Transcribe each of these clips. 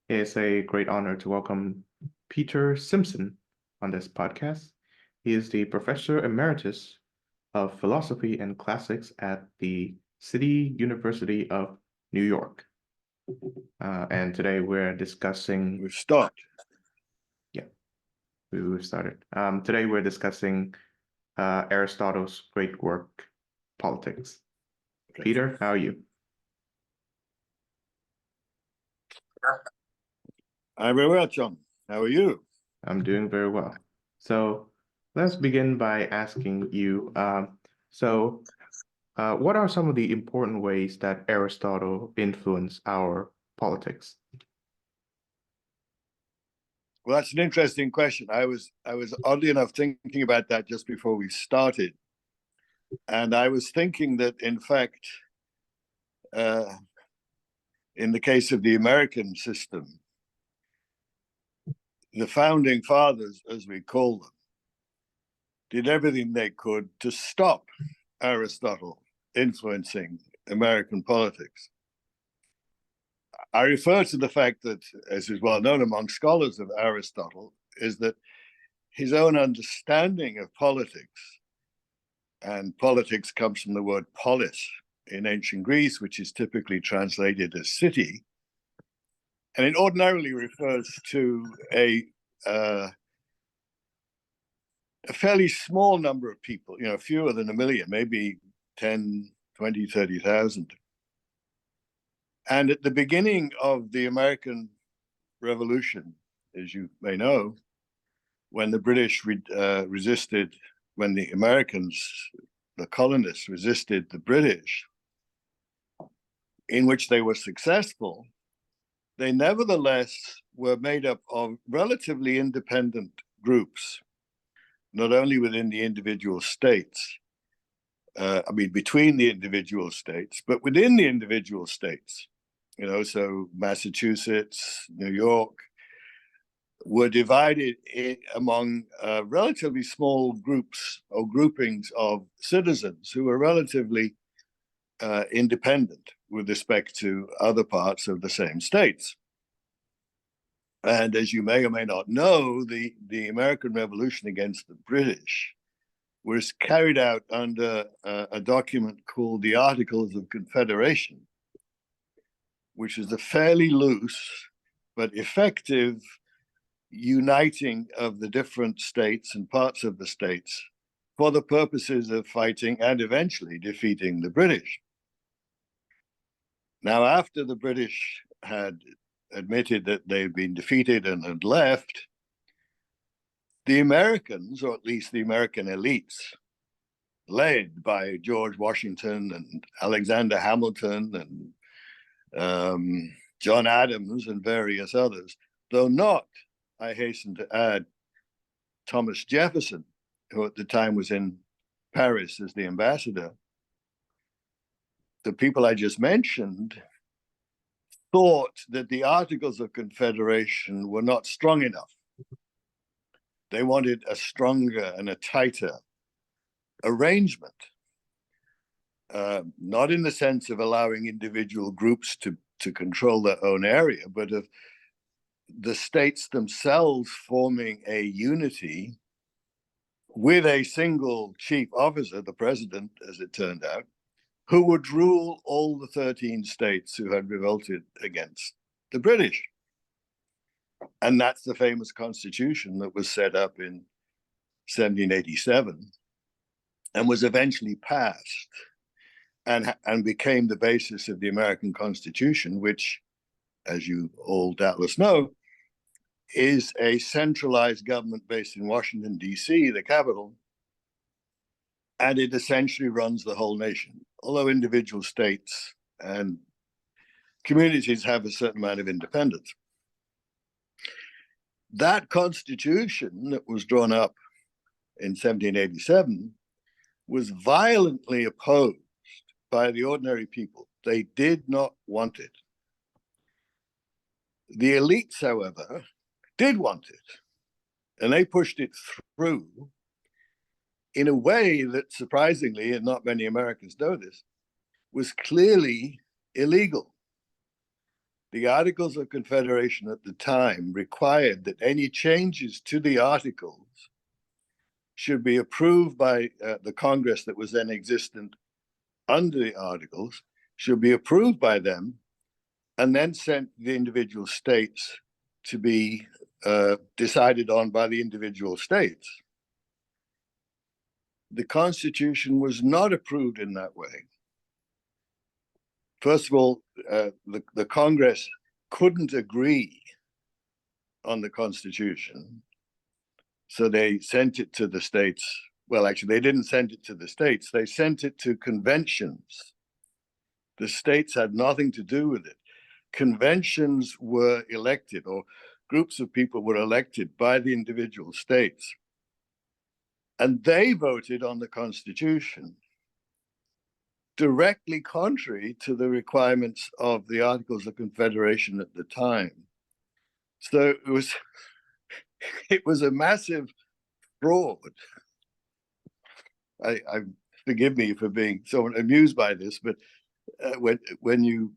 It's a great honor to welcome Peter Simpson on this podcast. He is the Professor Emeritus of Philosophy and Classics at the City University of New York. And today we're discussing. We've stopped. Yeah, we've started. Today we're discussing Aristotle's great work, Politics. Okay. Peter, how are you? I'm very well, John. How are you? I'm doing very well. So let's begin by asking you, what are some of the important ways that Aristotle influenced our politics? Well, that's an interesting question. I was oddly enough thinking about that just before we started, and I was thinking that in fact, in the case of the American system, the founding fathers, as we call them, did everything they could to stop Aristotle influencing American politics. I refer to the fact that, as is well known among scholars of Aristotle, is that his own understanding of politics, and politics comes from the word polis in ancient Greece, which is typically translated as city, and it ordinarily refers to a fairly small number of people, fewer than a million, maybe 10, 20, 30,000. And at the beginning of the American Revolution, as you may know, when the British resisted, when the Americans, the colonists, resisted the British, in which they were successful, they nevertheless were made up of relatively independent groups, not only within the individual states, between the individual states, but within the individual states. So Massachusetts, New York, were divided among relatively small groups or groupings of citizens who were relatively independent with respect to other parts of the same states. And as you may or may not know, the American Revolution against the British was carried out under a document called the Articles of Confederation, which is a fairly loose but effective uniting of the different states and parts of the states for the purposes of fighting and eventually defeating the British. Now, after the British had admitted that they'd been defeated and had left, the Americans, or at least the American elites, led by George Washington and Alexander Hamilton and John Adams and various others, though not, I hasten to add, Thomas Jefferson, who at the time was in Paris as the ambassador, the people I just mentioned thought that the Articles of Confederation were not strong enough. They wanted a stronger and a tighter arrangement, not in the sense of allowing individual groups to control their own area, but of the states themselves forming a unity with a single chief officer, the president, as it turned out, who would rule all the 13 states who had revolted against the British. And that's the famous constitution that was set up in 1787 and was eventually passed and became the basis of the American Constitution, which, as you all doubtless know, is a centralized government based in Washington, D.C., the capital, and it essentially runs the whole nation, although individual states and communities have a certain amount of independence. That constitution that was drawn up in 1787 was violently opposed by the ordinary people. They did not want it. The elites, however, did want it, and they pushed it through in a way that, surprisingly, and not many Americans know this, was clearly illegal. the Articles of Confederation at the time required that any changes to the Articles should be approved by the Congress that was then existent under the Articles, should be approved by them, and then sent to the individual states to be decided on by the individual states. The Constitution was not approved in that way. First of all, the Congress couldn't agree on the Constitution, so they sent it to the states. Well, actually, they didn't send it to the states. They sent it to conventions. The states had nothing to do with it. Conventions were elected, or groups of people were elected by the individual states. And they voted on the Constitution directly contrary to the requirements of the Articles of Confederation at the time. So it was a massive fraud. I forgive me for being so amused by this, but when you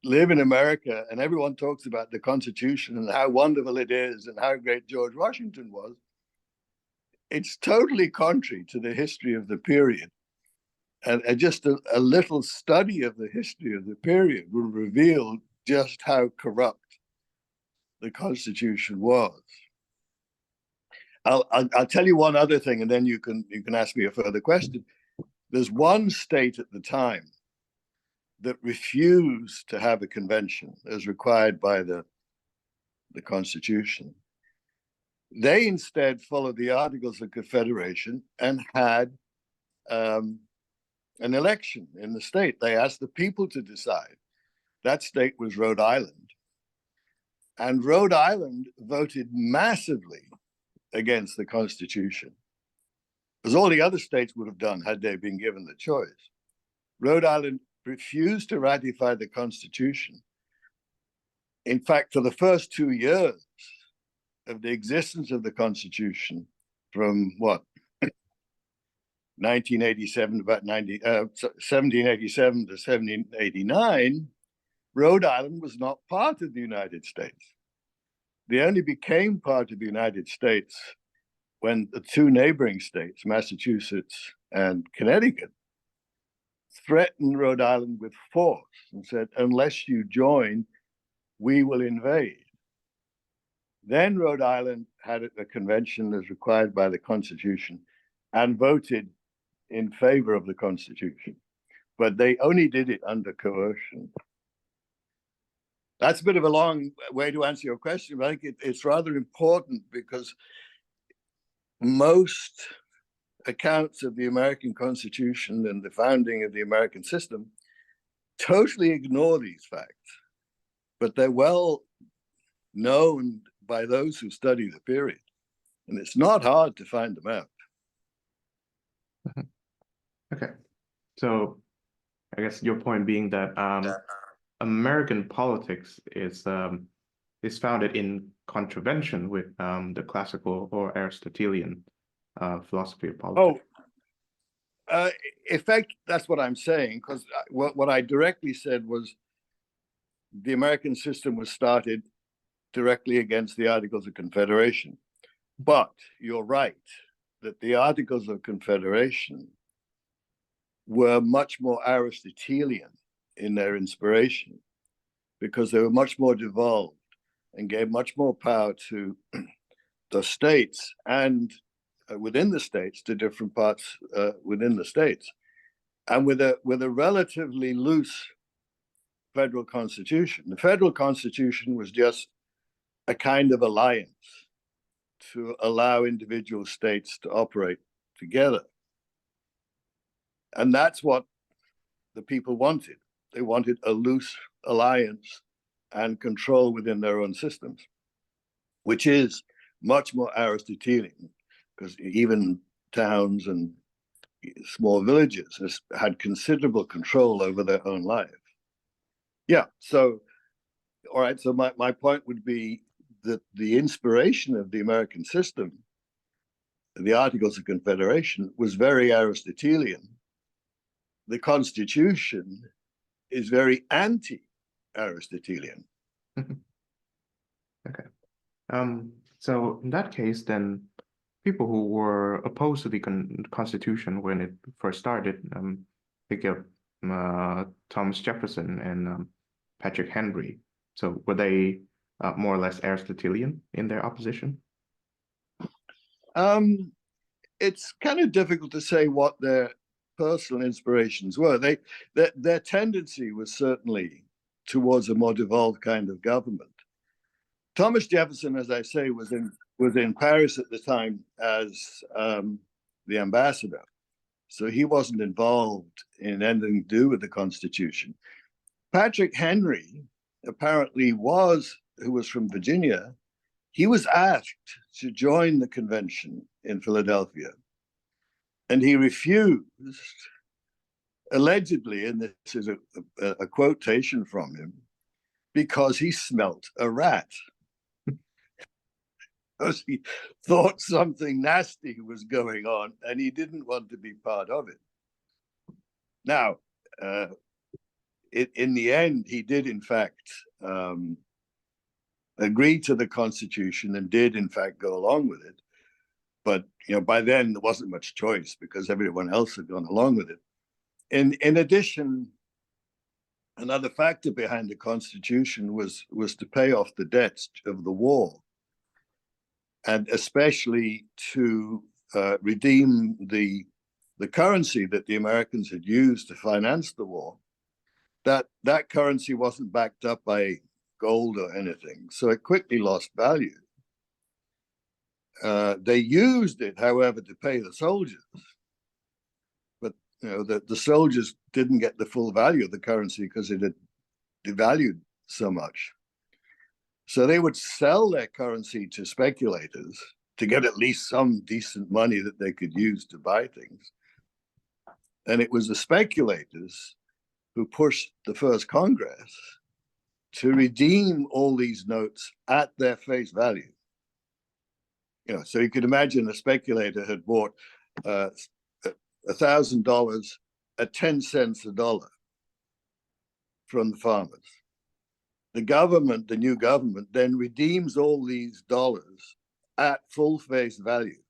live in America and everyone talks about the Constitution and how wonderful it is and how great George Washington was, it's totally contrary to the history of the period. And just a little study of the history of the period will reveal just how corrupt the Constitution was. I'll tell you one other thing, and then you can ask me a further question. There's one state at the time that refused to have a convention as required by the Constitution. They instead followed the Articles of Confederation and had an election in the state. They asked the people to decide. That state was Rhode Island. And Rhode Island voted massively against the Constitution, as all the other states would have done had they been given the choice. Rhode Island refused to ratify the Constitution. In fact, for the first 2 years of the existence of the Constitution, from 1787 to 1789, Rhode Island was not part of the United States. They only became part of the United States when the two neighboring states, Massachusetts and Connecticut, threatened Rhode Island with force and said, unless you join, we will invade. Then Rhode Island had a convention as required by the Constitution and voted in favor of the Constitution, but they only did it under coercion. That's a bit of a long way to answer your question, but I think it's rather important because most accounts of the American Constitution and the founding of the American system totally ignore these facts, but they're well known by those who study the period, and it's not hard to find them out. Okay, so I guess your point being that American politics is founded in contravention with the classical or Aristotelian philosophy of politics. In fact, that's what I'm saying, because what I directly said was the American system was started directly against the Articles of Confederation. But you're right that the Articles of Confederation were much more Aristotelian in their inspiration, because they were much more devolved and gave much more power to the states and within the states to different parts within the states, and with a relatively loose federal constitution. The federal constitution was just a kind of alliance to allow individual states to operate together. And that's what the people wanted. They wanted a loose alliance and control within their own systems, which is much more Aristotelian, because even towns and small villages had considerable control over their own life. Yeah, so, all right, so my point would be that the inspiration of the American system, the Articles of Confederation, was very Aristotelian. The Constitution is very anti Aristotelian. Okay. So in that case, then people who were opposed to the Constitution when it first started, think of Thomas Jefferson and Patrick Henry. So were they more or less Aristotelian in their opposition? It's kind of difficult to say what their personal inspirations were. Their tendency was certainly towards a more devolved kind of government. Thomas Jefferson, as I say, was in Paris at the time as the ambassador, so he wasn't involved in anything to do with the Constitution. Patrick Henry apparently who was from Virginia. He was asked to join the convention in Philadelphia, and he refused, allegedly, and this is a quotation from him, because he smelt a rat. Because he thought something nasty was going on, and he didn't want to be part of it. Now, in the end, he did, in fact, agree to the Constitution and did, in fact, go along with it. But by then there wasn't much choice because everyone else had gone along with it. In addition, another factor behind the Constitution was to pay off the debts of the war, and especially to redeem the currency that the Americans had used to finance the war. That currency wasn't backed up by gold or anything, so it quickly lost value. They used it, however, to pay the soldiers, but the soldiers didn't get the full value of the currency because it had devalued so much. So they would sell their currency to speculators to get at least some decent money that they could use to buy things. And it was the speculators who pushed the first Congress to redeem all these notes at their face value. So you could imagine a speculator had bought $1,000 at 10 cents a dollar from the farmers. The new government, then redeems all these dollars at full face value.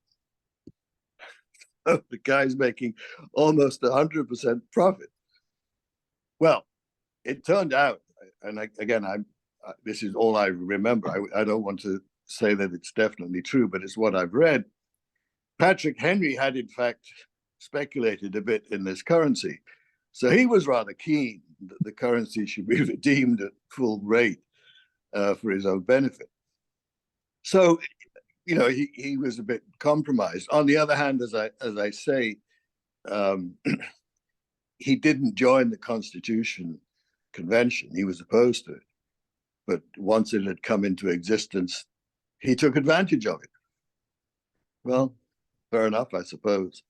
So the guy's making almost 100% profit. Well, it turned out, and this is all I remember. I don't want to say that it's definitely true, but it's what I've read. Patrick Henry had, in fact, speculated a bit in this currency. So he was rather keen that the currency should be redeemed at full rate for his own benefit. So, he was a bit compromised. On the other hand, as I say, he didn't join the Constitution Convention. He was opposed to it. But once it had come into existence, he took advantage of it. Well, fair enough, I suppose.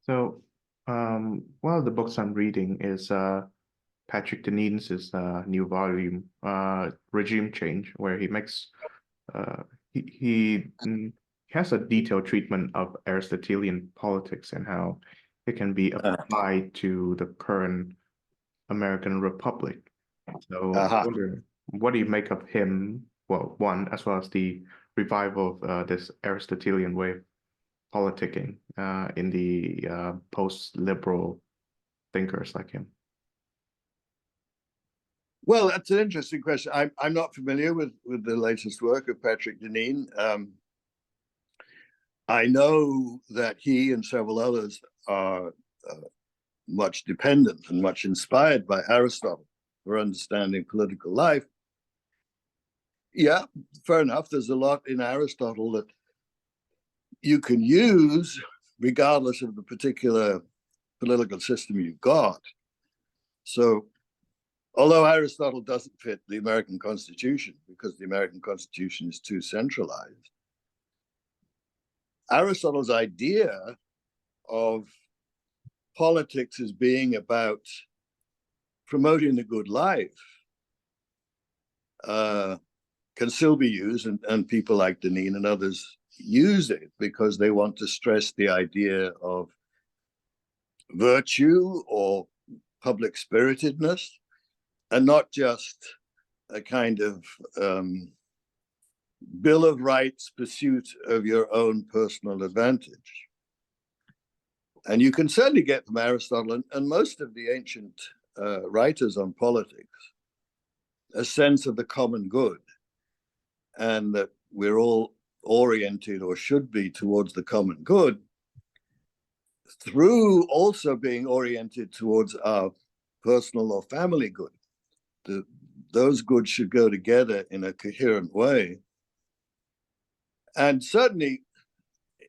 So, one of the books I'm reading is Patrick Deneen's new volume, Regime Change, where he makes he has a detailed treatment of Aristotelian politics and how it can be applied to the current American Republic. So I wonder, what do you make of him? Well, one, as well as the revival of this Aristotelian way of politicking in the post-liberal thinkers like him? Well, that's an interesting question. I'm not familiar with the latest work of Patrick Deneen. I know that he and several others are much dependent and much inspired by Aristotle for understanding political life. Yeah, fair enough. There's a lot in Aristotle that you can use regardless of the particular political system you've got. So, although Aristotle doesn't fit the American Constitution because the American Constitution is too centralized, Aristotle's idea of politics as being about promoting the good life can still be used, and people like Deneen and others use it because they want to stress the idea of virtue or public spiritedness. and not just a kind of Bill of Rights pursuit of your own personal advantage. And you can certainly get from Aristotle and most of the ancient writers on politics a sense of the common good, and that we're all oriented, or should be, towards the common good, through also being oriented towards our personal or family good. Those goods should go together in a coherent way. And certainly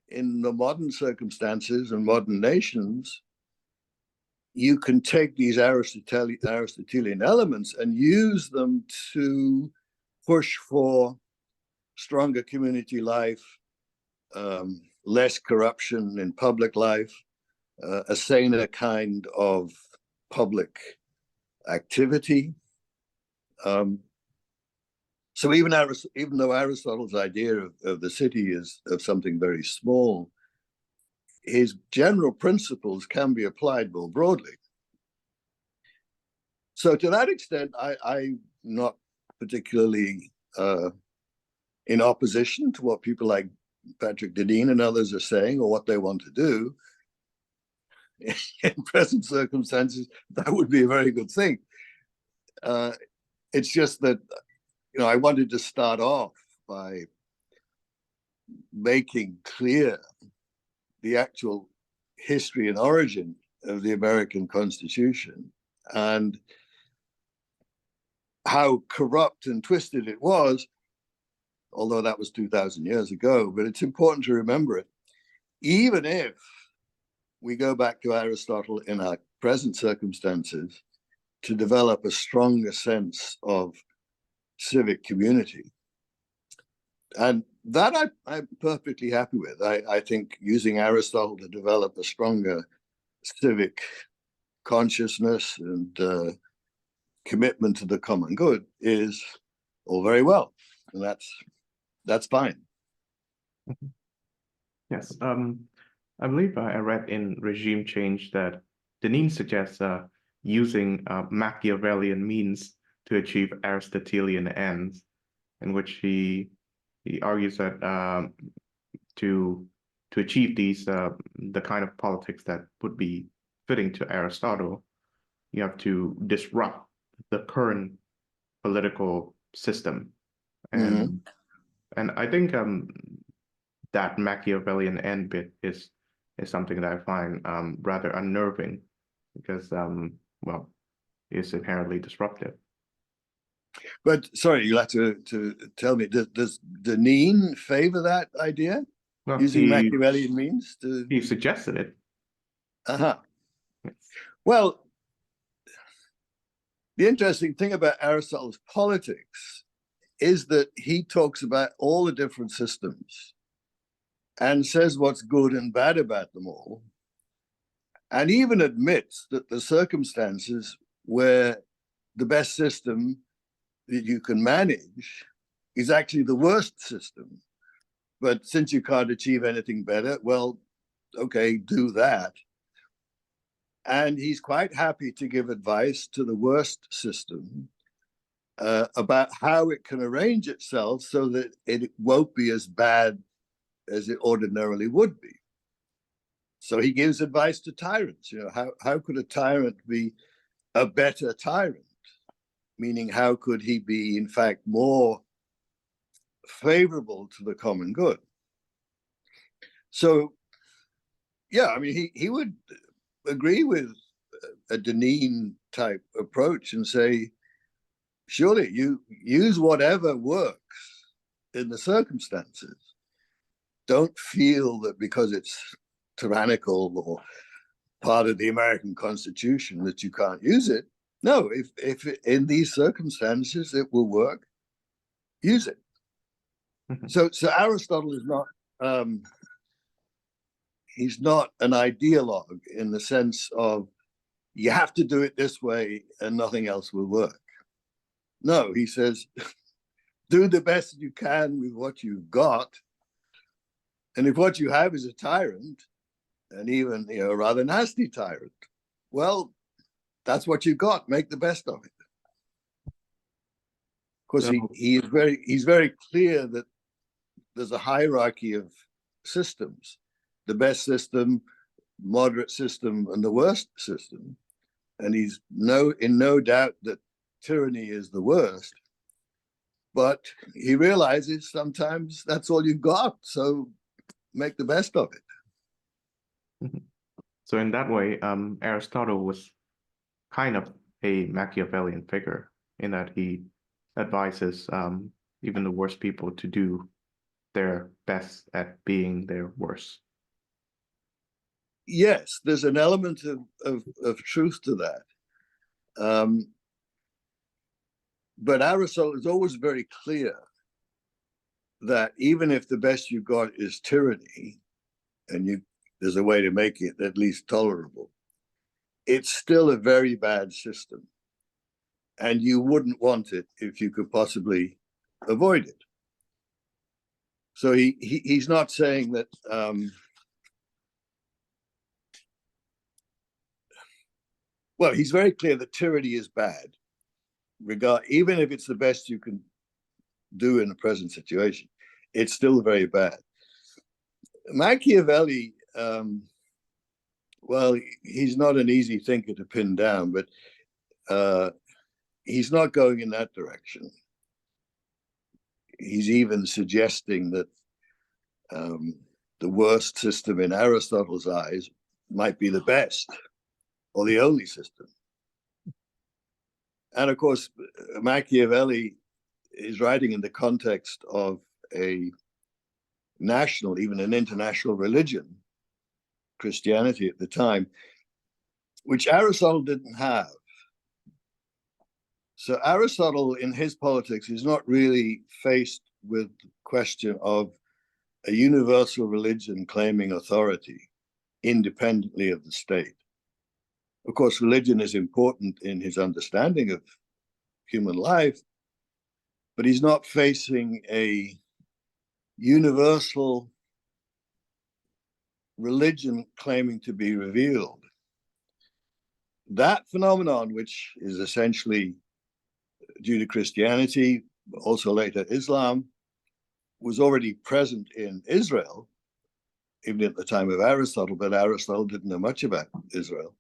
in the modern circumstances and modern nations, you can take these Aristotelian elements and use them to push for stronger community life, less corruption in public life, a saner kind of public activity. So even though Aristotle's idea of the city is of something very small, his general principles can be applied more broadly. So to that extent, I'm not particularly in opposition to what people like Patrick Deneen and others are saying, or what they want to do. In present circumstances, that would be a very good thing. It's just that, I wanted to start off by making clear the actual history and origin of the American Constitution, and how corrupt and twisted it was, although that was 2,000 years ago. But it's important to remember it, even if we go back to Aristotle in our present circumstances, to develop a stronger sense of civic community. And that I'm perfectly happy with. I think using Aristotle to develop a stronger civic consciousness and commitment to the common good is all very well, and that's fine. Yes, I believe I read in Regime Change that Deneen suggests using Machiavellian means to achieve Aristotelian ends, in which he argues that to achieve these the kind of politics that would be fitting to Aristotle, you have to disrupt the current political system, and I think that Machiavellian end bit is something that I find rather unnerving, because well, it's inherently disruptive. But sorry, you'll have to tell me, does Deneen favor that idea? Well, using Machiavellian means to... He suggested it. Uh-huh. Yes. Well, the interesting thing about Aristotle's politics is that he talks about all the different systems and says what's good and bad about them all, and even admits that the circumstances where the best system that you can manage is actually the worst system. But since you can't achieve anything better, well, okay, do that. And he's quite happy to give advice to the worst system about how it can arrange itself so that it won't be as bad as it ordinarily would be. So he gives advice to tyrants. How could a tyrant be a better tyrant? Meaning, how could he be, in fact, more favorable to the common good? So, yeah, I mean, he would agree with a Deneen type approach and say, surely you use whatever works in the circumstances. Don't feel that because it's tyrannical or part of the American Constitution that you can't use it. No, if in these circumstances it will work, use it. So Aristotle is not he's not an ideologue in the sense of you have to do it this way and nothing else will work. No, he says, do the best you can with what you've got. And if what you have is a tyrant, and even a rather nasty tyrant, well, that's what you got. Make the best of it. course, So, he's very clear that there's a hierarchy of systems: the best system, moderate system, and the worst system. And he's in no doubt that tyranny is the worst. But he realizes sometimes that's all you've got, so make the best of it. so in that way, Aristotle was kind of a Machiavellian figure in that he advises even the worst people to do their best at being their worst. Yes, there's an element of truth to that. But Aristotle is always very clear that even if the best you got is tyranny, and there's a way to make it at least tolerable, it's still a very bad system. And you wouldn't want it if you could possibly avoid it. So he's not saying that well, he's very clear that tyranny is bad, even if it's the best you can do in the present situation, it's still very bad. Machiavelli, well, he's not an easy thinker to pin down, but he's not going in that direction. He's even suggesting that the worst system in Aristotle's eyes might be the best or the only system. And of course, Machiavelli is writing in the context of a national, even an international religion, Christianity at the time, which Aristotle didn't have. So Aristotle, in his politics, is not really faced with the question of a universal religion claiming authority independently of the state. Of course, religion is important in his understanding of human life, but he's not facing a universal religion claiming to be revealed. That phenomenon, which is essentially due to Christianity, also later Islam, was already present in Israel, even at the time of Aristotle, but Aristotle didn't know much about Israel.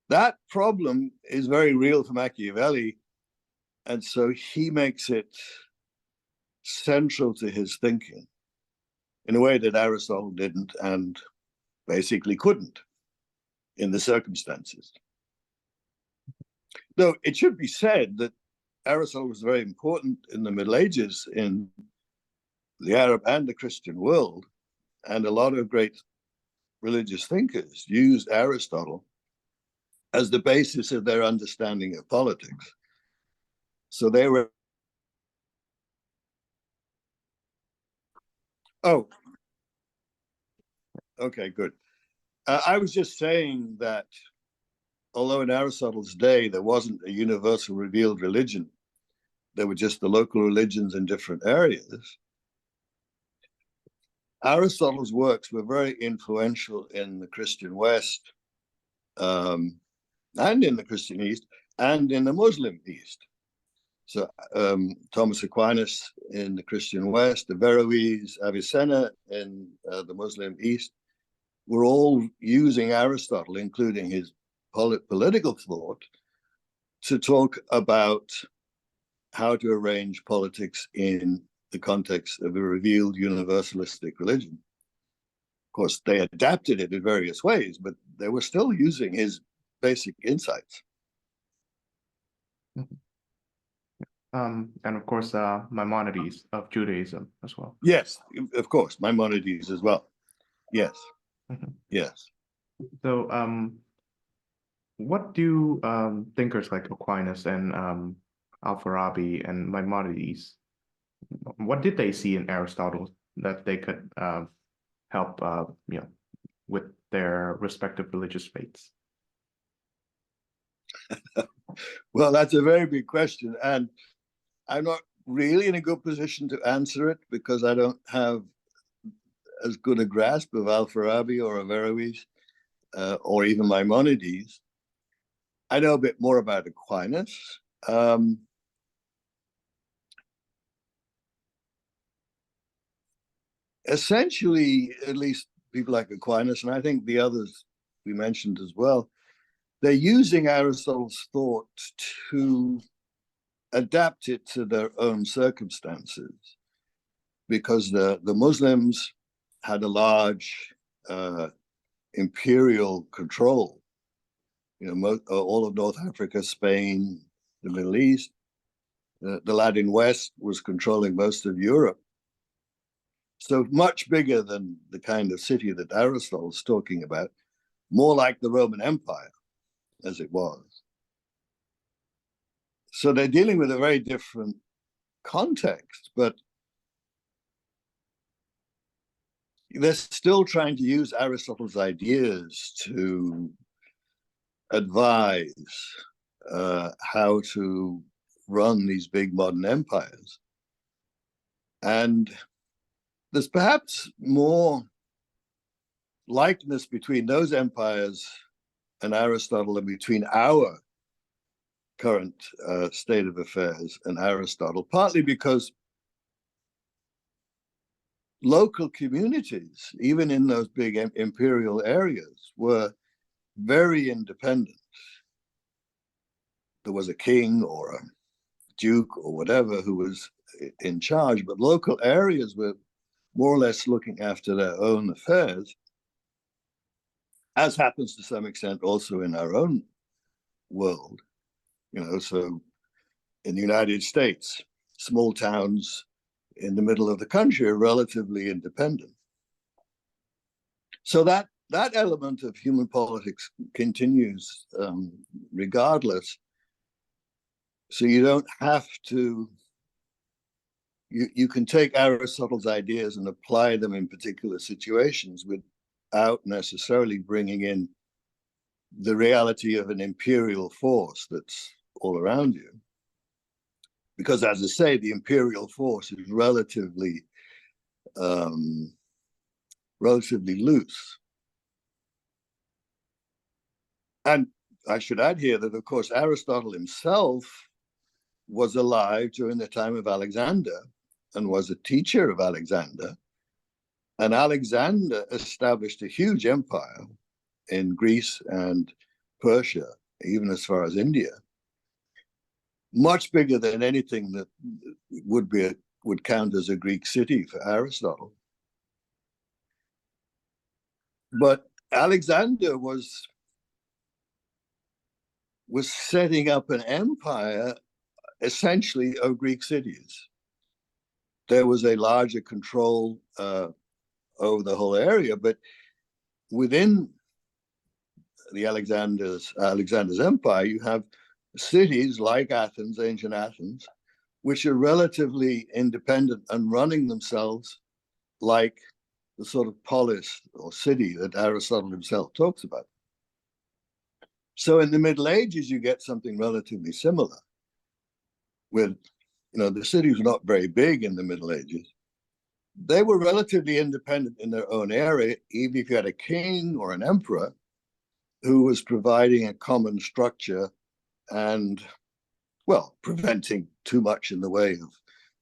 That problem is very real for Machiavelli, and so he makes it central to his thinking in a way that Aristotle didn't and basically couldn't in the circumstances. Though it should be said that Aristotle was very important in the Middle Ages in the Arab and the Christian world, and a lot of great religious thinkers used Aristotle as the basis of their understanding of politics. So they were, oh, okay, good. I was just saying that although in Aristotle's day there wasn't a universal revealed religion, there were just the local religions in different areas, Aristotle's works were very influential in the Christian West, and in the Christian East, and in the Muslim East. So Thomas Aquinas in the Christian West, Averroes, Avicenna in the Muslim East, were all using Aristotle, including his political thought, to talk about how to arrange politics in the context of a revealed universalistic religion. Of course, they adapted it in various ways, but they were still using his basic insights. And of course, Maimonides of Judaism as well. Yes, of course, Maimonides as well. Yes, yes. So, what do thinkers like Aquinas and Al-Farabi and Maimonides, what did they see in Aristotle that they could help, with their respective religious faiths? Well, that's a very big question, and I'm not really in a good position to answer it because I don't have as good a grasp of Al-Farabi or Averroes or even Maimonides. I know a bit more about Aquinas. essentially, at least people like Aquinas, and I think the others we mentioned as well, they're using Aristotle's thought to adapt it to their own circumstances, because the Muslims had a large imperial control, all of North Africa, Spain, the Middle East. The Latin West was controlling most of Europe. So much bigger than the kind of city that Aristotle's talking about, more like the Roman Empire as it was. So they're dealing with a very different context, but they're still trying to use Aristotle's ideas to advise how to run these big modern empires. And there's perhaps more likeness between those empires and Aristotle than between our current state of affairs and Aristotle, partly because local communities, even in those big imperial areas, were very independent. There was a king or a duke or whatever who was in charge, but local areas were more or less looking after their own affairs, as happens to some extent also in our own world. So in the United States, small towns in the middle of the country are relatively independent. So that element of human politics continues regardless. So you don't have to, you can take Aristotle's ideas and apply them in particular situations without necessarily bringing in the reality of an imperial force that's all around you. Because as I say, the imperial force is relatively loose. And I should add here that, of course, Aristotle himself was alive during the time of Alexander and was a teacher of Alexander. And Alexander established a huge empire in Greece and Persia, even as far as India, much bigger than anything that would count as a Greek city for Aristotle. But Alexander was setting up an empire essentially of Greek cities. There was a larger control over the whole area, but within the Alexander's empire, you have cities like Athens, ancient Athens, which are relatively independent and running themselves like the sort of polis or city that Aristotle himself talks about. So in the Middle Ages, you get something relatively similar with, the cities were not very big in the Middle Ages. They were relatively independent in their own area, even if you had a king or an emperor who was providing a common structure and, well, preventing too much in the way of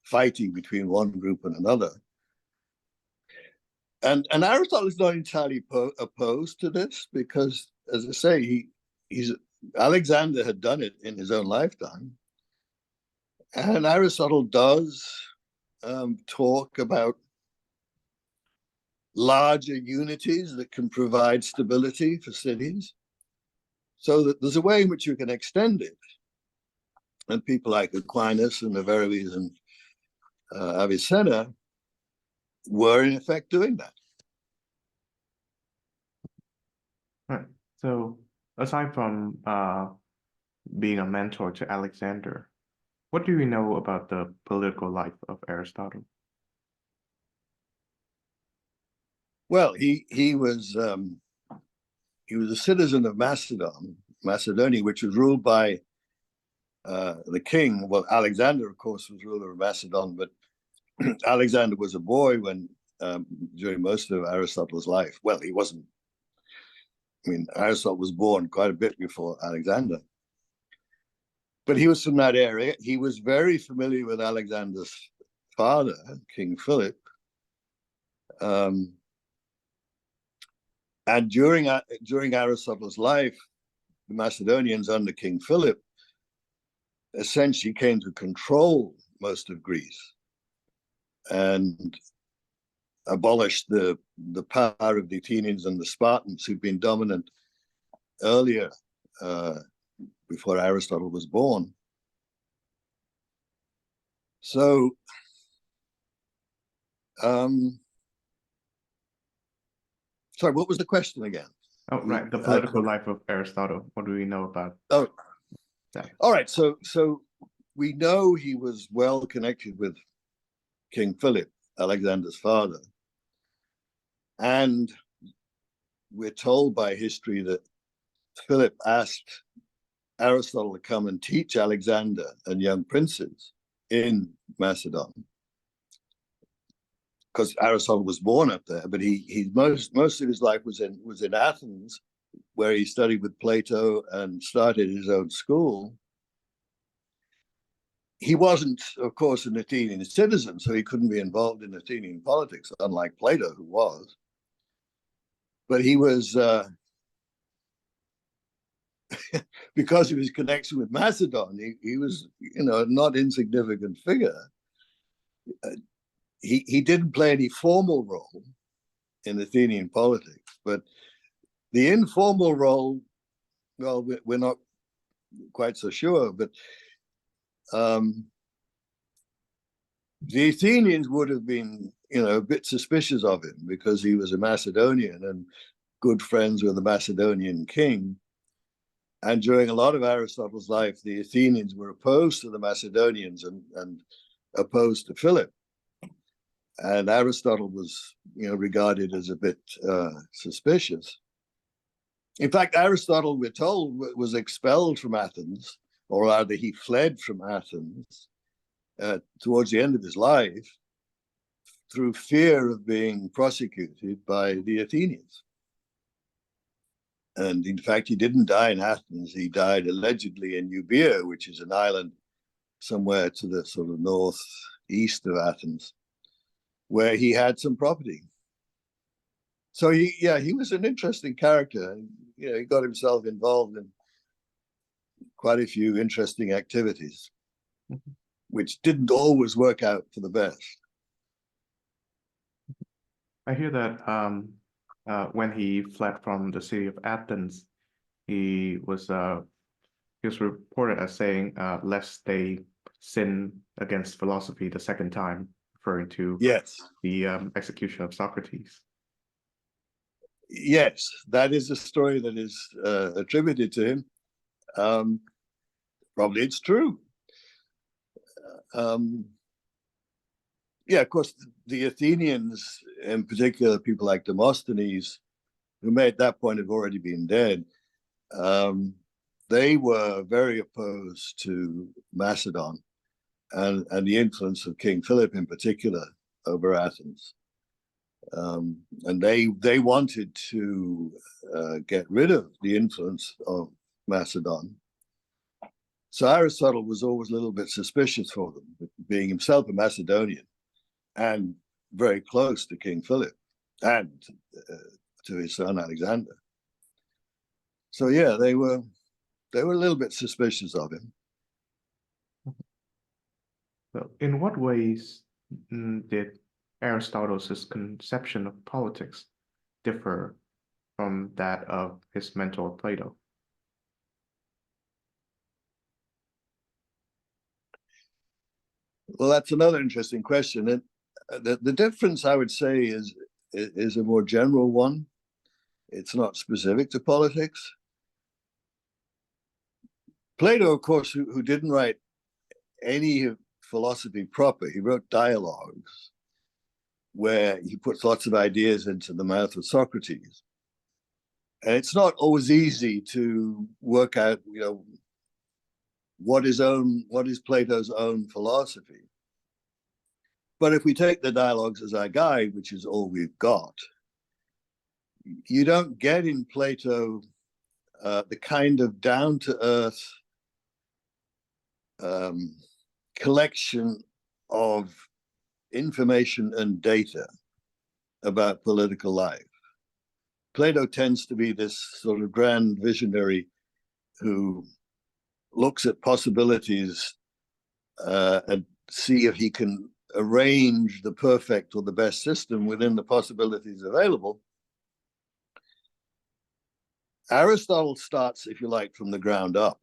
fighting between one group and another. And Aristotle is not entirely opposed to this because, as I say, Alexander had done it in his own lifetime. And Aristotle does talk about larger unities that can provide stability for cities, so that there's a way in which you can extend it. And people like Aquinas and Averroes and Avicenna were in effect doing that. Right. So aside from being a mentor to Alexander, what do we know about the political life of Aristotle? Well, he was a citizen of Macedonia, which was ruled by the king. Well, Alexander, of course, was ruler of Macedon, but Alexander was a boy when during most of Aristotle's life. Well, he wasn't. Aristotle was born quite a bit before Alexander. But he was from that area. He was very familiar with Alexander's father, King Philip. Um, and during Aristotle's life, the Macedonians under King Philip essentially came to control most of Greece and abolished the power of the Athenians and the Spartans, who'd been dominant earlier, before Aristotle was born. So, sorry, what was the question again? Oh, right, the political life of Aristotle. What do we know about that? All right, so we know he was well connected with King Philip, Alexander's father. And we're told by history that Philip asked Aristotle to come and teach Alexander and young princes in Macedon, because Aristotle was born up there, but he most of his life was in Athens, where he studied with Plato and started his own school. He wasn't, of course, an Athenian citizen, so he couldn't be involved in Athenian politics, unlike Plato, who was. But he was, because of his connection with Macedon, he was, a not insignificant figure. He didn't play any formal role in Athenian politics, but the informal role, well, we're not quite so sure, but the Athenians would have been, a bit suspicious of him because he was a Macedonian and good friends with the Macedonian king. And during a lot of Aristotle's life, the Athenians were opposed to the Macedonians and opposed to Philip. And Aristotle was, regarded as a bit suspicious. In fact, Aristotle, we're told, was expelled from Athens, or rather he fled from Athens towards the end of his life through fear of being prosecuted by the Athenians. And in fact, he didn't die in Athens. He died allegedly in Euboea, which is an island somewhere to the sort of northeast of Athens, where he had some property. So he was an interesting character. And, he got himself involved in quite a few interesting activities, which didn't always work out for the best. I hear that when he fled from the city of Athens, he was reported as saying, lest they sin against philosophy the second time, referring to the execution of Socrates. Yes, that is a story that is attributed to him. Probably it's true. Of course, the Athenians, in particular, people like Demosthenes, who may at that point have already been dead, they were very opposed to Macedon and the influence of King Philip in particular over Athens. And they wanted to get rid of the influence of Macedon. So Aristotle was always a little bit suspicious for them, being himself a Macedonian and very close to King Philip and to his son Alexander. So they were a little bit suspicious of him. So in what ways did Aristotle's conception of politics differ from that of his mentor Plato? Well, that's another interesting question. And the difference, I would say, is a more general one. It's not specific to politics. Plato, of course, who didn't write any philosophy proper, he wrote dialogues where he puts lots of ideas into the mouth of Socrates. And it's not always easy to work out, what is Plato's own philosophy. But if we take the dialogues as our guide, which is all we've got, you don't get in Plato the kind of down-to-earth collection of information and data about political life. Plato tends to be this sort of grand visionary who looks at possibilities and see if he can arrange the perfect or the best system within the possibilities available. Aristotle starts, if you like, from the ground up.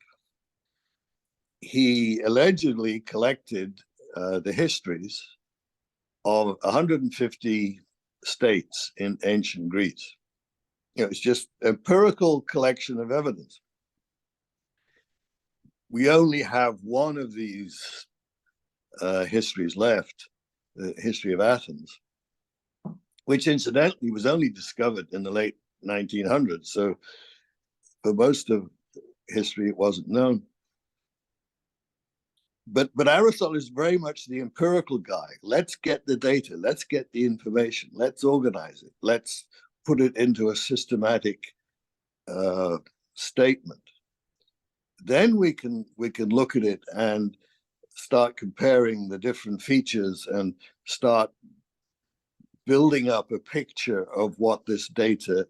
He allegedly collected the histories of 150 states in ancient Greece. It's just empirical collection of evidence. We only have one of these histories left, the history of Athens, which incidentally was only discovered in the late 1900s. So for most of history, it wasn't known. But Aristotle is very much the empirical guy. Let's get the data, let's get the information, let's organize it, let's put it into a systematic statement. Then we can look at it and start comparing the different features and start building up a picture of what this data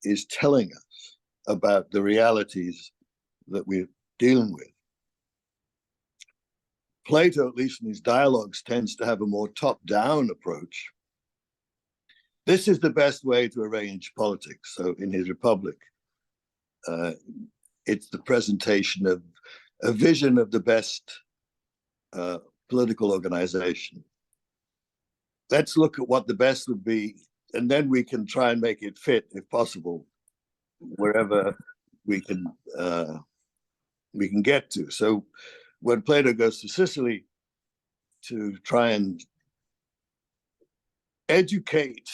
is telling us about the realities that we're dealing with. Plato, at least in his dialogues, tends to have a more top-down approach. This is the best way to arrange politics. So in his Republic, it's the presentation of a vision of the best political organization. Let's look at what the best would be, and then we can try and make it fit, if possible, wherever we can get to. So when Plato goes to Sicily to try and educate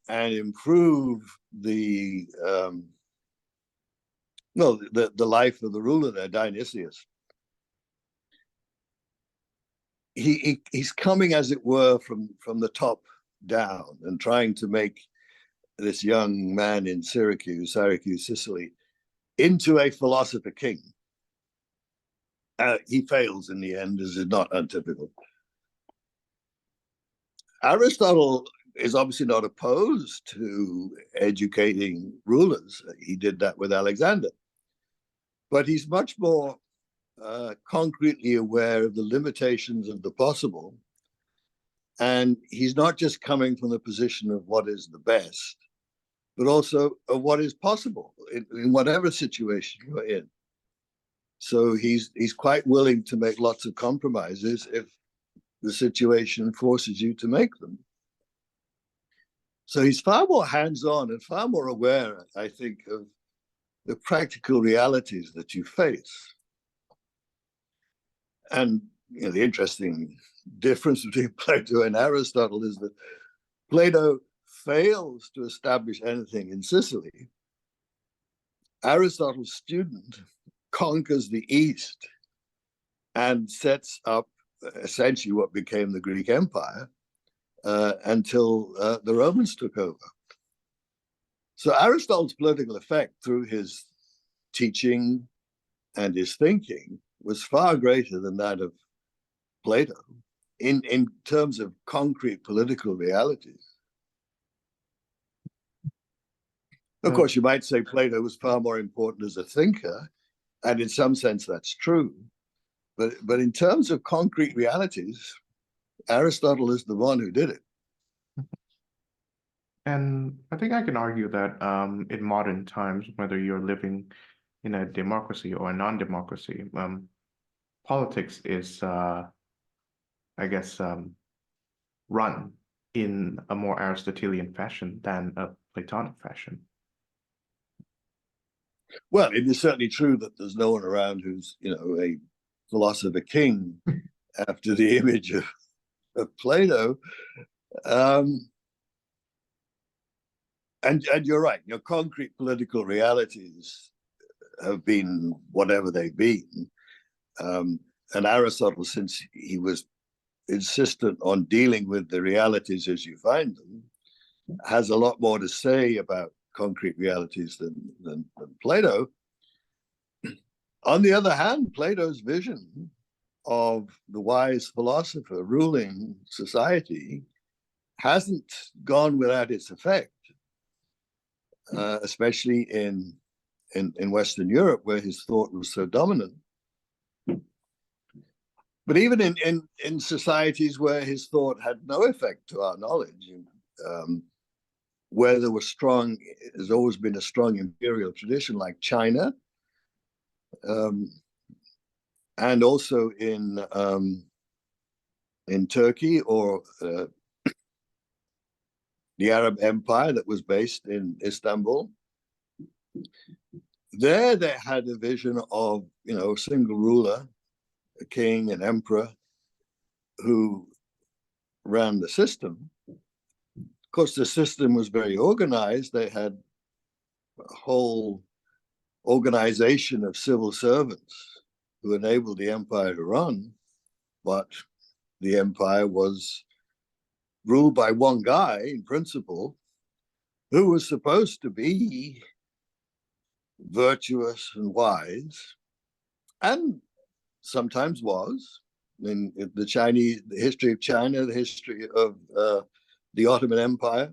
and improve the life of the ruler there, Dionysius, he's coming, as it were, from the top down and trying to make this young man in Syracuse, Sicily, into a philosopher king. He fails in the end, as is not untypical. Aristotle is obviously not opposed to educating rulers. He did that with Alexander. But he's much more concretely aware of the limitations of the possible. And he's not just coming from the position of what is the best, but also of what is possible in whatever situation you're in. So he's quite willing to make lots of compromises if the situation forces you to make them. So he's far more hands-on and far more aware, I think, of the practical realities that you face. And the interesting difference between Plato and Aristotle is that Plato fails to establish anything in Sicily. Aristotle's student conquers the East and sets up essentially what became the Greek Empire until the Romans took over. So Aristotle's political effect through his teaching and his thinking was far greater than that of Plato in terms of concrete political realities. Of course, you might say Plato was far more important as a thinker, and in some sense that's true. But in terms of concrete realities, Aristotle is the one who did it. And I think I can argue that in modern times, whether you're living in a democracy or a non-democracy, politics is, I guess, run in a more Aristotelian fashion than a Platonic fashion. Well, it is certainly true that there's no one around who's, a philosopher king after the image of Plato. And you're right, concrete political realities have been whatever they've been. And Aristotle, since he was insistent on dealing with the realities as you find them, has a lot more to say about concrete realities than Plato. On the other hand, Plato's vision of the wise philosopher ruling society hasn't gone without its effect, especially in Western Europe, where his thought was so dominant. But even in societies where his thought had no effect to our knowledge, where there was strong, there's always been a strong imperial tradition, like China, and also in Turkey, or the Arab Empire that was based in Istanbul. There they had a vision of, a single ruler, a king, an emperor, who ran the system. Of course, the system was very organized. They had a whole organization of civil servants who enabled the empire to run, but the empire was ruled by one guy, in principle, who was supposed to be virtuous and wise, and sometimes was. In the history of China, the history of the Ottoman Empire,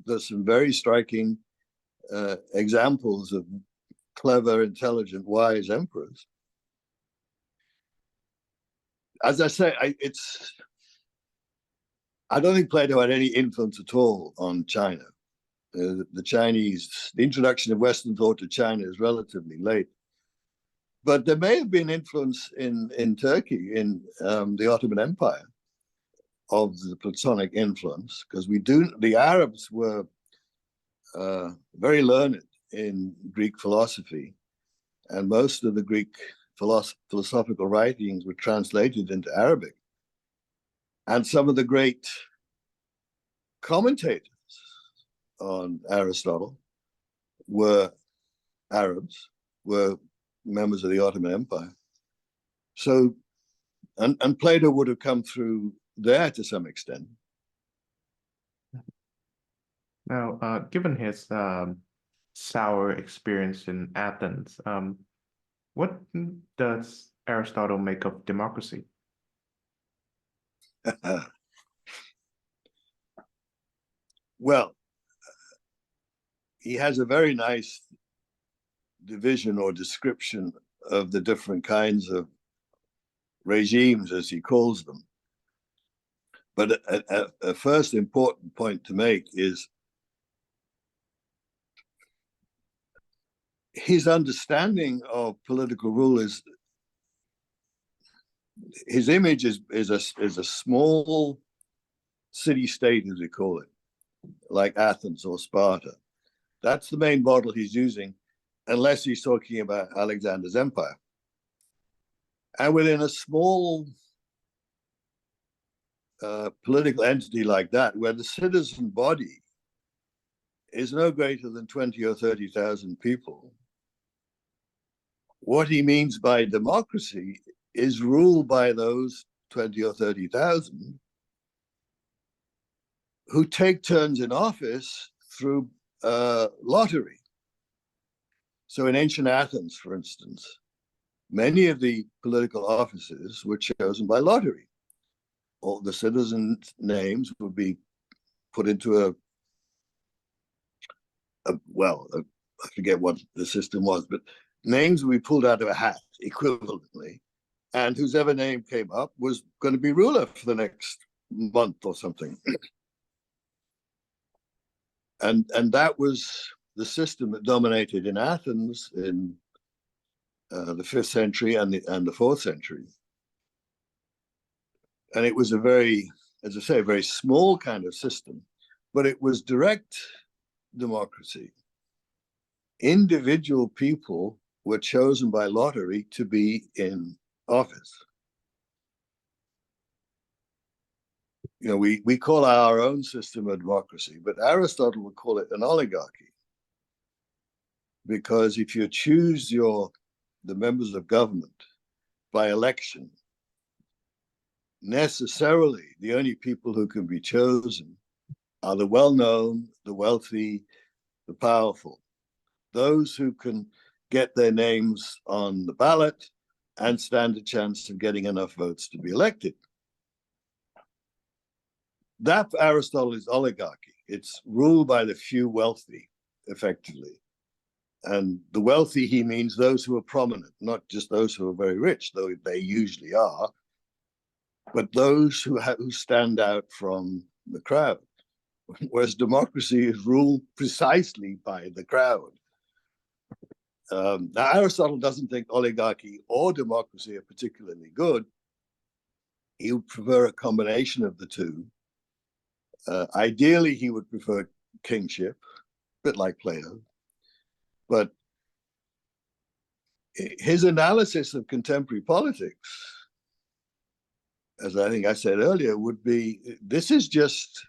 there's some very striking examples of clever, intelligent, wise emperors. As I say, I don't think Plato had any influence at all on China. The introduction of Western thought to China is relatively late. But there may have been influence in Turkey, in the Ottoman Empire, of the Platonic influence, because the Arabs were very learned in Greek philosophy, and most of the Greek philosophical writings were translated into Arabic. And some of the great commentators on Aristotle were Arabs, were members of the Ottoman Empire. So, and Plato would have come through there to some extent. Now, given his sour experience in Athens, what does Aristotle make of democracy? Well, he has a very nice division or description of the different kinds of regimes, as he calls them. But a first important point to make is his understanding of political rule is, his image is a small city-state, as we call it, like Athens or Sparta. That's the main model he's using, unless he's talking about Alexander's empire. And within a small political entity like that, where the citizen body is no greater than 20 or 30,000 people, what he means by democracy is ruled by those 20 or 30,000 who take turns in office through lottery. So in ancient Athens, for instance, many of the political offices were chosen by lottery. All the citizens' names would be put into I forget what the system was, but names would be pulled out of a hat equivalently, and whosever name came up was going to be ruler for the next month or something. And that was the system that dominated in Athens in the 5th century and the 4th century. And it was a very, as I say, a very small kind of system, but it was direct democracy. Individual people were chosen by lottery to be in office. We call our own system a democracy, but Aristotle would call it an oligarchy. Because if you choose the members of government by election, necessarily the only people who can be chosen are the well-known, the wealthy, the powerful, those who can get their names on the ballot and stand a chance of getting enough votes to be elected. That for Aristotle is oligarchy. It's ruled by the few wealthy, effectively. And the wealthy, he means those who are prominent, not just those who are very rich, though they usually are, but those who stand out from the crowd. Whereas democracy is ruled precisely by the crowd. Now, Aristotle doesn't think oligarchy or democracy are particularly good. He would prefer a combination of the two. Ideally, he would prefer kingship, a bit like Plato. But his analysis of contemporary politics, as I think I said earlier, would be this is just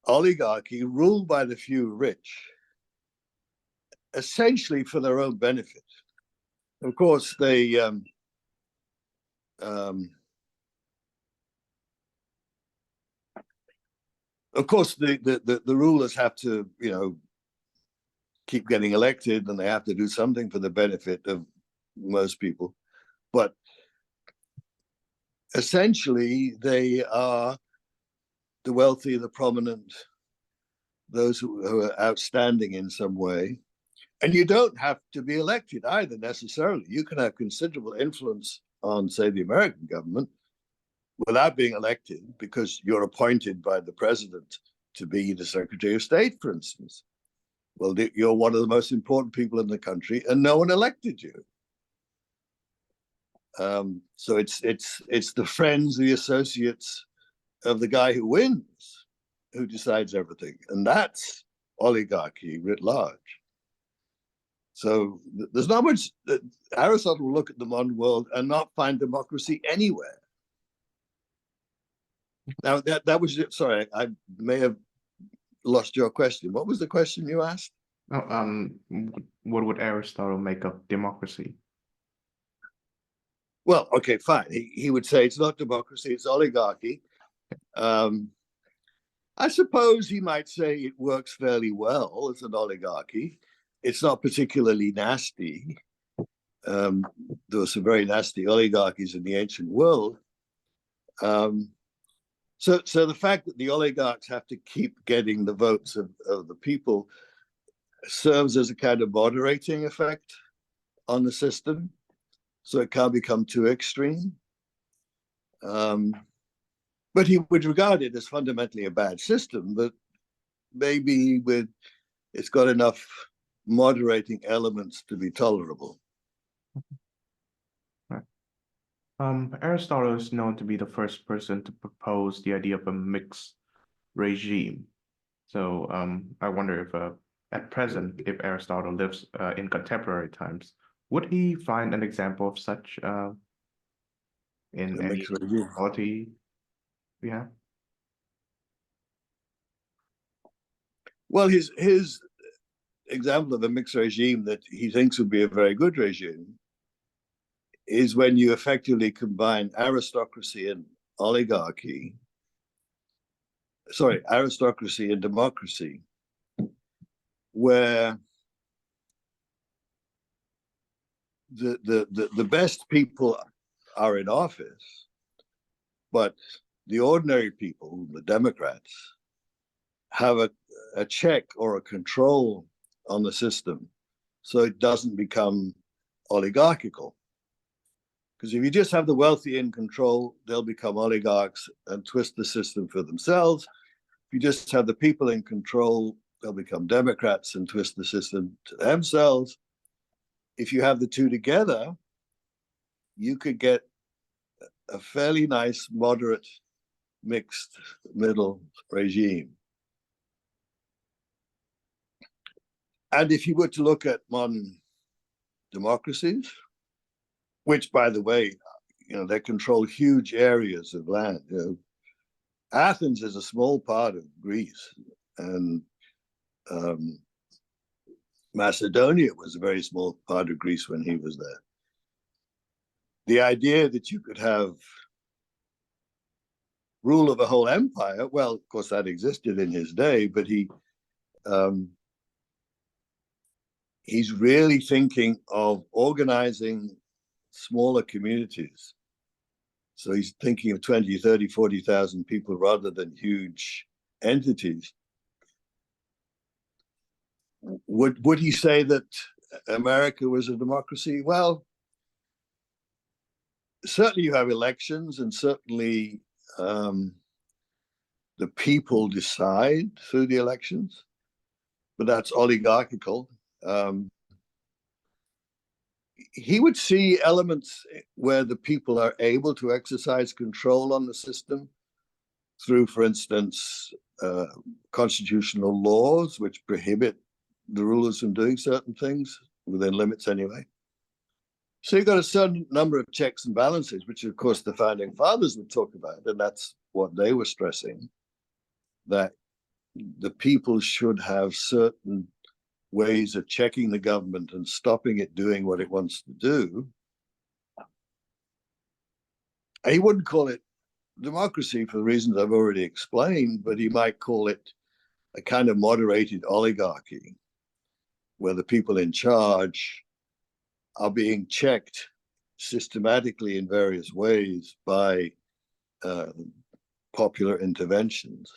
oligarchy ruled by the few rich, essentially for their own benefit. Of course, they of course the rulers have to, keep getting elected, and they have to do something for the benefit of most people. But essentially, they are the wealthy, the prominent, those who are outstanding in some way. And you don't have to be elected either necessarily. You can have considerable influence on, say, the American government without being elected, because you're appointed by the president to be the Secretary of State, for instance. Well, you're one of the most important people in the country, and no one elected you. So it's the friends, the associates of the guy who wins, who decides everything, and that's oligarchy writ large. So there's not much that Aristotle will look at the modern world and not find democracy anywhere. Now that was it. Sorry, I may have lost your question. What was the question you asked? Oh, what would Aristotle make of democracy? Well, okay, fine. He would say it's not democracy, it's oligarchy. I suppose he might say it works fairly well as an oligarchy. It's not particularly nasty. There were some very nasty oligarchies in the ancient world. So the fact that the oligarchs have to keep getting the votes of the people serves as a kind of moderating effect on the system, so it can't become too extreme. But he would regard it as fundamentally a bad system, but maybe it's got enough moderating elements to be tolerable. Right. Aristotle is known to be the first person to propose the idea of a mixed regime. So I wonder if at present, if Aristotle lives in contemporary times, would he find an example of such in any polity we have? Well, his example of a mixed regime that he thinks would be a very good regime is when you effectively combine aristocracy and oligarchy. Sorry, aristocracy and democracy, where the best people are in office, but the ordinary people, the Democrats, have a check or a control on the system, so it doesn't become oligarchical. Because if you just have the wealthy in control, they'll become oligarchs and twist the system for themselves. If you just have the people in control, they'll become Democrats and twist the system to themselves. If you have the two together, you could get a fairly nice, moderate, mixed middle regime. And if you were to look at modern democracies, which, by the way, they control huge areas of land. Athens is a small part of Greece, and Macedonia was a very small part of Greece when he was there. The idea that you could have rule of a whole empire, well, of course, that existed in his day, but he's really thinking of organizing smaller communities So he's thinking of 20, 30, 40,000 people rather than huge entities. Would he say that America was a democracy? Well, certainly you have elections, and certainly the people decide through the elections, but that's oligarchical. He would see elements where the people are able to exercise control on the system through, for instance, constitutional laws which prohibit the rulers from doing certain things, within limits anyway. So you've got a certain number of checks and balances, which of course the founding fathers would talk about, and that's what they were stressing, that the people should have certain ways of checking the government and stopping it doing what it wants to do. He wouldn't call it democracy for the reasons I've already explained, but he might call it a kind of moderated oligarchy, where the people in charge are being checked systematically in various ways by popular interventions.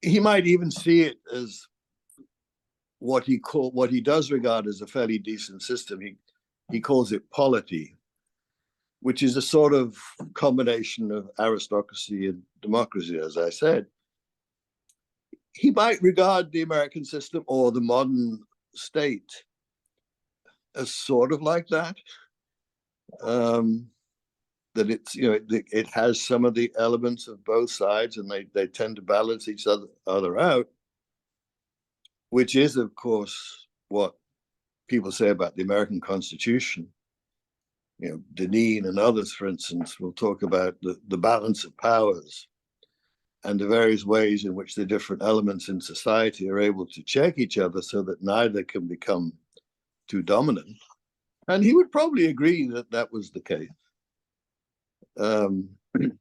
He might even see it as what he does regard as a fairly decent system. He calls it polity, which is a sort of combination of aristocracy and democracy, as I said. He might regard the American system or the modern state as sort of like that. That it's, it has some of the elements of both sides, and they tend to balance each other out, which is, of course, what people say about the American Constitution. Deneen and others, for instance, will talk about the balance of powers and the various ways in which the different elements in society are able to check each other so that neither can become too dominant. And he would probably agree that that was the case. I mean,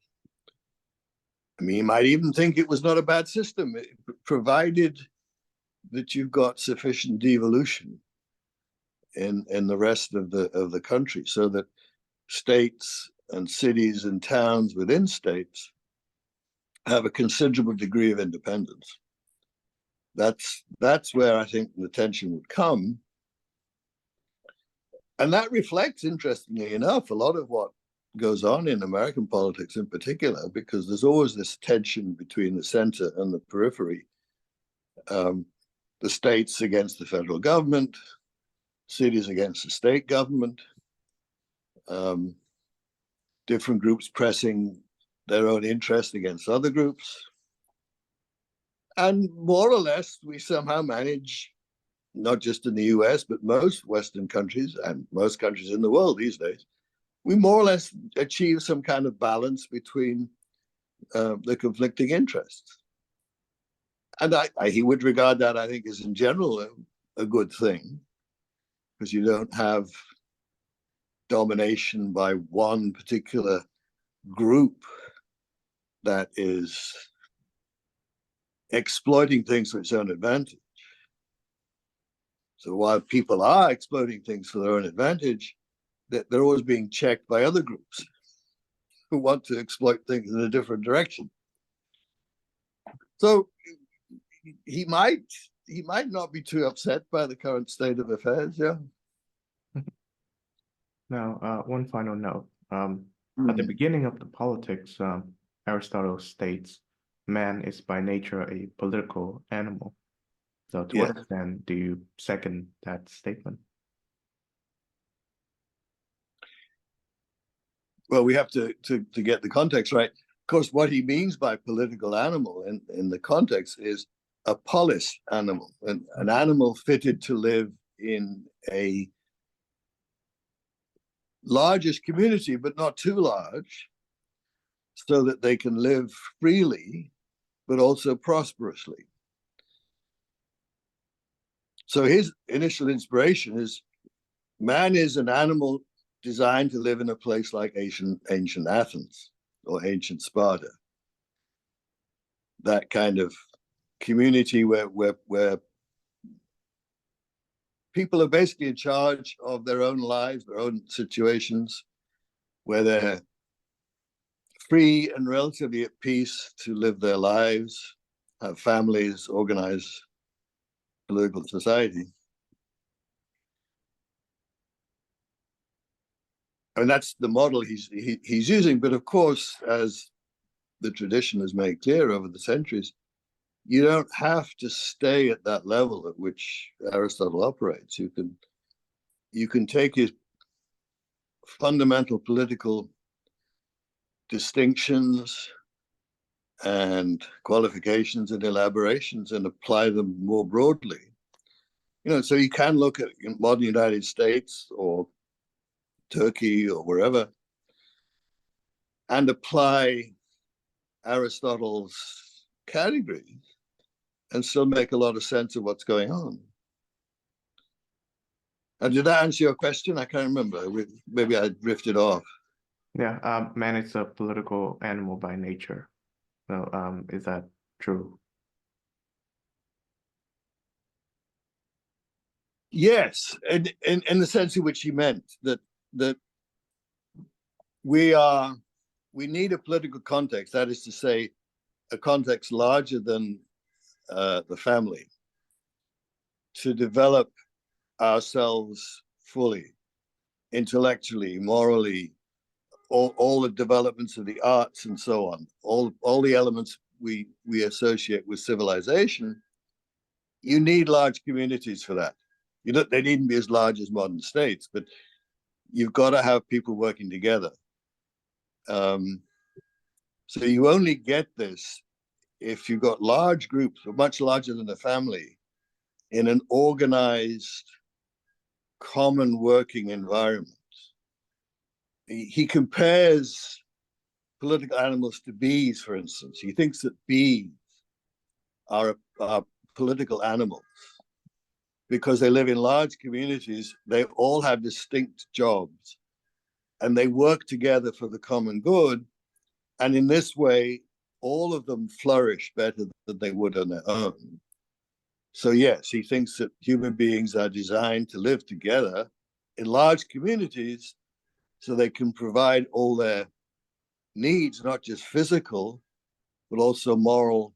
you might even think it was not a bad system, provided that you've got sufficient devolution in the rest of the country, so that states and cities and towns within states have a considerable degree of independence. That's where I think the tension would come. And that reflects, interestingly enough, a lot of what goes on in American politics in particular, because there's always this tension between the center and the periphery. The states against the federal government, cities against the state government, different groups pressing their own interest against other groups. And more or less, we somehow manage, not just in the US, but most Western countries and most countries in the world these days, we more or less achieve some kind of balance between the conflicting interests. And he would regard that, I think, as in general a good thing, because you don't have domination by one particular group that is exploiting things for its own advantage. So while people are exploiting things for their own advantage, that they're always being checked by other groups who want to exploit things in a different direction. So he might not be too upset by the current state of affairs. Yeah. Now, one final note. At the beginning of the Politics, Aristotle states, man is by nature a political animal. So to what extent do you second that statement? Well, we have to get the context right. Of course, what he means by political animal in the context is a polis animal, an animal fitted to live in a largest community, but not too large, so that they can live freely, but also prosperously. So his initial inspiration is man is an animal designed to live in a place like ancient Athens or ancient Sparta. That kind of community where people are basically in charge of their own lives, their own situations, where they're free and relatively at peace to live their lives, have families, organize political society. I mean, that's the model he's using. But of course, as the tradition has made clear over the centuries, you don't have to stay at that level at which Aristotle operates. You can take his fundamental political distinctions and qualifications and elaborations and apply them more broadly. So you can look at modern United States or Turkey or wherever and apply Aristotle's categories and still make a lot of sense of what's going on. And did that answer your question? I can't remember. Maybe I drifted off. Yeah, man is a political animal by nature. So, is that true? Yes, and in the sense in which he meant that we need a political context, that is to say, a context larger than the family, to develop ourselves fully, intellectually, morally, all the developments of the arts and so on, all the elements we associate with civilization. You need large communities for that. They needn't be as large as modern states, but you've got to have people working together. So you only get this if you've got large groups, much larger than a family, in an organized, common working environment. He compares political animals to bees, for instance. He thinks that bees are political animals because they live in large communities. They all have distinct jobs and they work together for the common good. And in this way, all of them flourish better than they would on their own. So yes, he thinks that human beings are designed to live together in large communities so they can provide all their needs, not just physical, but also moral,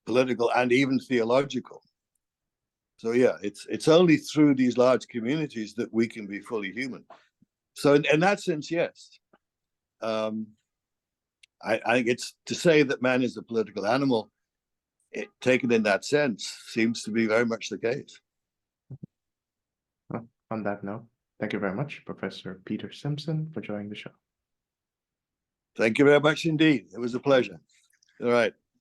political, and even theological. So yeah, it's only through these large communities that we can be fully human. So in that sense, yes. I think it's to say that man is a political animal, taken in that sense, seems to be very much the case. Well, on that note, thank you very much, Professor Peter Simpson, for joining the show. Thank you very much indeed. It was a pleasure. All right.